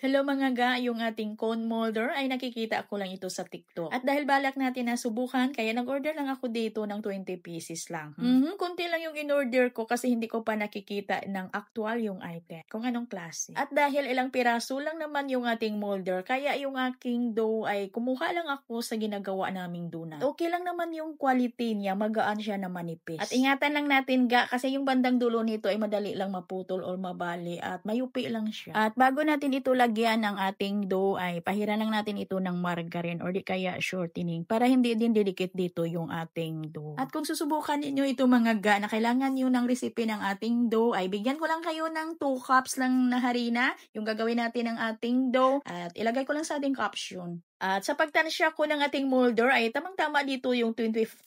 Hello mga ga, yung ating cone molder ay nakikita ko lang ito sa TikTok. At dahil balak natin na subukan, kaya nag-order lang ako dito ng 20 pieces lang. Kunti lang yung in-order ko kasi hindi ko pa nakikita ng actual yung item, kung anong klase. At dahil ilang piraso lang naman yung ating molder, kaya yung aking dough ay kumuha lang ako sa ginagawa naming donut. Okay lang naman yung quality niya, magaan siya na manipis. At ingatan lang natin ga, kasi yung bandang dulo nito ay madali lang maputol or mabali at mayupi lang siya. At bago natin ito lagyan ng ating dough ay pahiran lang natin ito ng margarine or di kaya shortening para hindi din didikit dito yung ating dough. At kung susubukan niyo ito mga ga na kailangan niyo ng recipe ng ating dough ay bigyan ko lang kayo ng 2 cups lang na harina yung gagawin natin ng ating dough at ilagay ko lang sa ating caption. At sa pagtansya ko ng ating molder ay tamang-tama dito yung 25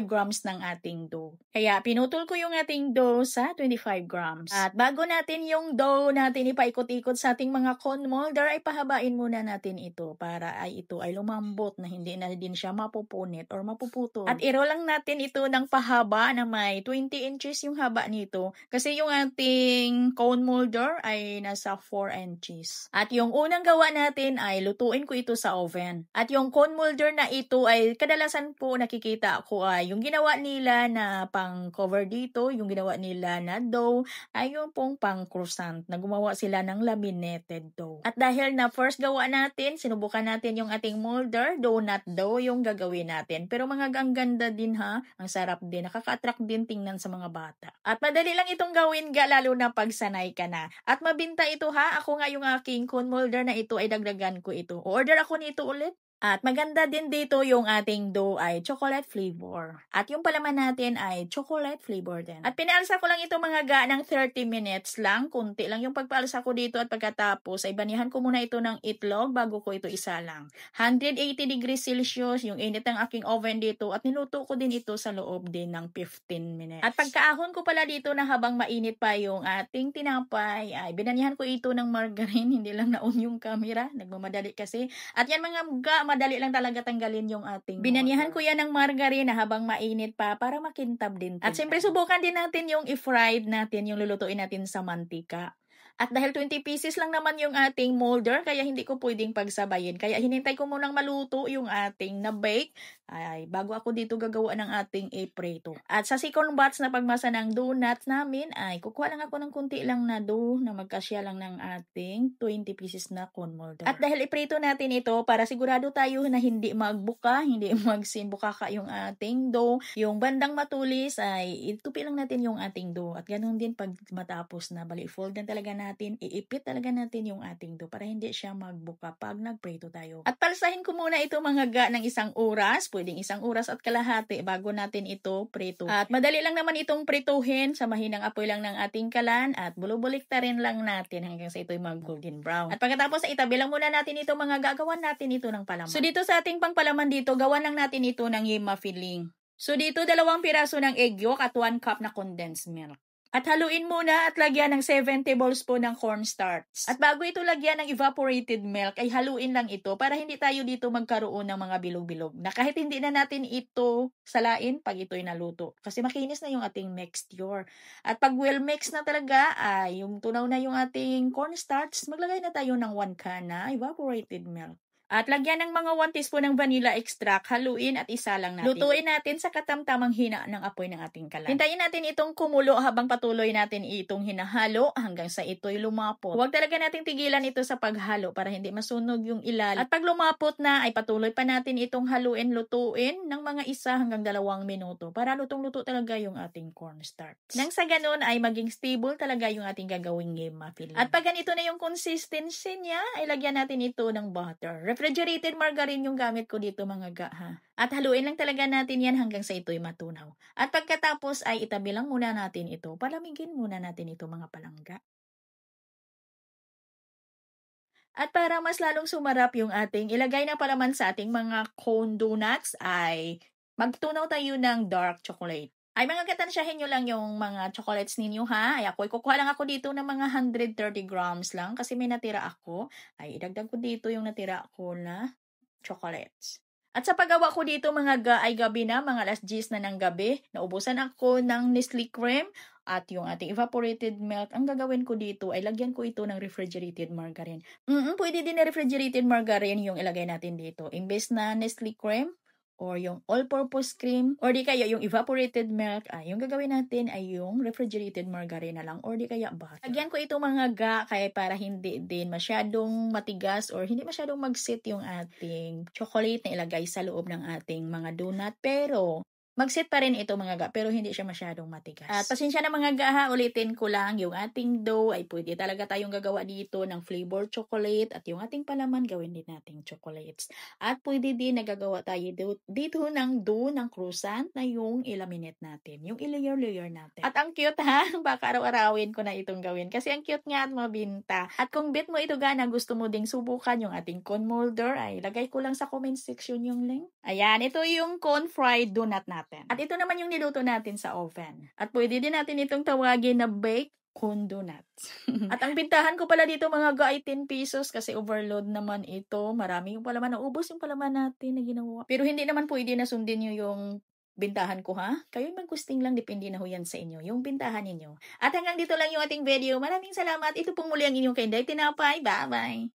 grams ng ating dough. Kaya pinutol ko yung ating dough sa 25 grams. At bago natin yung dough natin ipaikot-ikot sa ating mga cone molder ay pahabain muna natin ito para ay ito ay lumambot na hindi na din siya mapupunit or mapuputol. At i-roll lang natin ito ng pahaba na may 20 inches yung haba nito kasi yung ating cone molder ay nasa 4 inches. At yung unang gawa natin ay lutuin ko ito sa oven. At yung cone molder na ito ay kadalasan po nakikita ko ay yung ginawa nila na pang cover dito, yung ginawa nila na dough ay yung pong pang croissant na gumawa sila ng laminated dough. At dahil na first gawa natin, sinubukan natin yung ating molder, donut dough yung gagawin natin. Pero mga ang ganda din ha, ang sarap din, nakaka-attract din tingnan sa mga bata. At madali lang itong gawin ga lalo na pag sanay ka na. At mabinta ito ha, ako nga yung aking cone molder na ito ay dagdagan ko ito. Order ako nito ulit. At maganda din dito yung ating dough ay chocolate flavor. At yung palaman natin ay chocolate flavor din. At pinaalsa ko lang ito mga ga ng 30 minutes lang. Kunti lang yung pagpaalsa ko dito at pagkatapos ay banihan ko muna ito ng itlog bago ko ito isa lang. 180 degrees Celsius yung init ng aking oven dito at niluto ko din ito sa loob din ng 15 minutes. At pagkaahon ko pala dito na habang mainit pa yung ating tinapay ay binanihan ko ito ng margarine. Hindi lang naon yung camera. Nagmamadali kasi. At yan mga ga, madali lang talaga tanggalin yung ating binanihan ko yan ng margarine na habang mainit pa para makintab din. At siyempre subukan din natin yung i-fried natin, yung lulutuin natin sa mantika. At dahil 20 pieces lang naman yung ating molder, kaya hindi ko pwedeng pagsabayin. Kaya hinintay ko munang maluto yung ating na-bake ay bago ako dito gagawa ng ating e-prito. At sa second batch na pagmasa ng donuts namin ay kukuha lang ako ng kunti lang na dough na magkasya lang ng ating 20 pieces na cone molder. At dahil i-prito natin ito para sigurado tayo na hindi magbuka, hindi magsinbukaka yung ating dough. Yung bandang matulis ay itupi lang natin yung ating dough. At ganun din pag matapos na bali fold na talaga natin, iipit talaga natin yung ating dough para hindi siya magbuka pag nagprito tayo. At palsahin ko muna ito mga ga ng 1 oras, pwedeng 1 oras at kalahati bago natin ito prito. At madali lang naman itong prituhin sa mahinang apoy lang ng ating kalan at bulubuliktarin lang natin hanggang sa ito'y mag-golden brown. At pagkatapos ay itabi lang muna natin ito mga gagawan natin ito ng palaman. So dito sa ating pangpalaman dito, gawan lang natin ito ng yema filling. So dito 2 piraso ng egg yolk at 1 cup na condensed milk. At haluin muna at lagyan ng 7 tablespoon ng cornstarch. At bago ito lagyan ng evaporated milk, ay haluin lang ito para hindi tayo dito magkaroon ng mga bilog-bilog. Na kahit hindi na natin ito salain pag ito'y naluto. Kasi makinis na yung ating mixture. At pag well mixed na talaga, ay yung tunaw na yung ating cornstarch, maglagay na tayo ng 1 can na evaporated milk. At lagyan ng mga 1 teaspoon ng vanilla extract, haluin at isa lang natin. Lutuin natin sa katamtamang hina ng apoy ng ating kalan. Hintayin natin itong kumulo habang patuloy natin itong hinahalo hanggang sa ito'y lumapot. Huwag talaga nating tigilan ito sa paghalo para hindi masunog yung ilalim. At pag lumapot na, ay patuloy pa natin itong lutuin ng mga 1 hanggang 2 minuto para lutong-luto talaga yung ating cornstarch. Nang sa ganun ay maging stable talaga yung ating gagawing yema filling. At pag ganito na yung consistency niya, ay lagyan natin ito ng butter. Refrigerated margarine yung gamit ko dito mga ga ha. At haluin lang talaga natin yan hanggang sa ito'y matunaw. At pagkatapos ay itabi lang muna natin ito. Palamigin muna natin ito mga palangga. At para mas lalong sumarap yung ating ilagay na palaman sa ating mga cone donuts ay magtunaw tayo ng dark chocolate. Ay mga katansyahin nyo lang yung mga chocolates ninyo ha. Ay kukuha lang ako dito ng mga 130 grams lang kasi may natira ako. Ay idagdag ko dito yung natira ko na chocolates. At sa paggawa ko dito mga ga ay gabi na, mga alas 10 na ng gabi. Naubusan ako ng Nestle cream at yung ating evaporated milk, ang gagawin ko dito ay lagyan ko ito ng refrigerated margarine. Pwede din na refrigerated margarine yung ilagay natin dito. Imbes na Nestle cream, or yung all-purpose cream, or di kaya yung evaporated milk, yung gagawin natin ay yung refrigerated margarine na lang, or di kaya butter. Lagyan ko ito mga kaya para hindi din masyadong matigas or hindi masyadong mag-sit yung ating chocolate na ilagay sa loob ng ating mga donut. Pero mag-sit pa rin ito mga pero hindi siya masyadong matigas. At pasensya na mga ha, ulitin ko lang, yung ating dough ay pwede talaga tayong gagawa dito ng flavor chocolate at yung ating palaman gawin din nating chocolates. At pwede din nagagawa tayo dito ng dough ng croissant na yung ilaminate natin, yung i-layer natin. At ang cute ha, baka araw-arawin ko na itong gawin kasi ang cute nga at mabinta. At kung bet mo ito na gusto mo ding subukan yung ating cone molder, ay lagay ko lang sa comment section yung link. Ayan, ito yung cone fried donut natin. At ito naman yung niluto natin sa oven. At pwede din natin itong tawagin na baked cone donuts. At ang bintahan ko pala dito mga ay 10 pesos kasi overload naman ito. Marami yung palaman, naubos yung palaman natin na ginawa. Pero hindi naman pwede na sundin nyo yung bintahan ko ha. Kayo magkusting lang, depende na ho yan sa inyo, yung bintahan ninyo. At hanggang dito lang yung ating video. Maraming salamat. Ito pong muli ang inyong Kainday Tinapay. Bye-bye!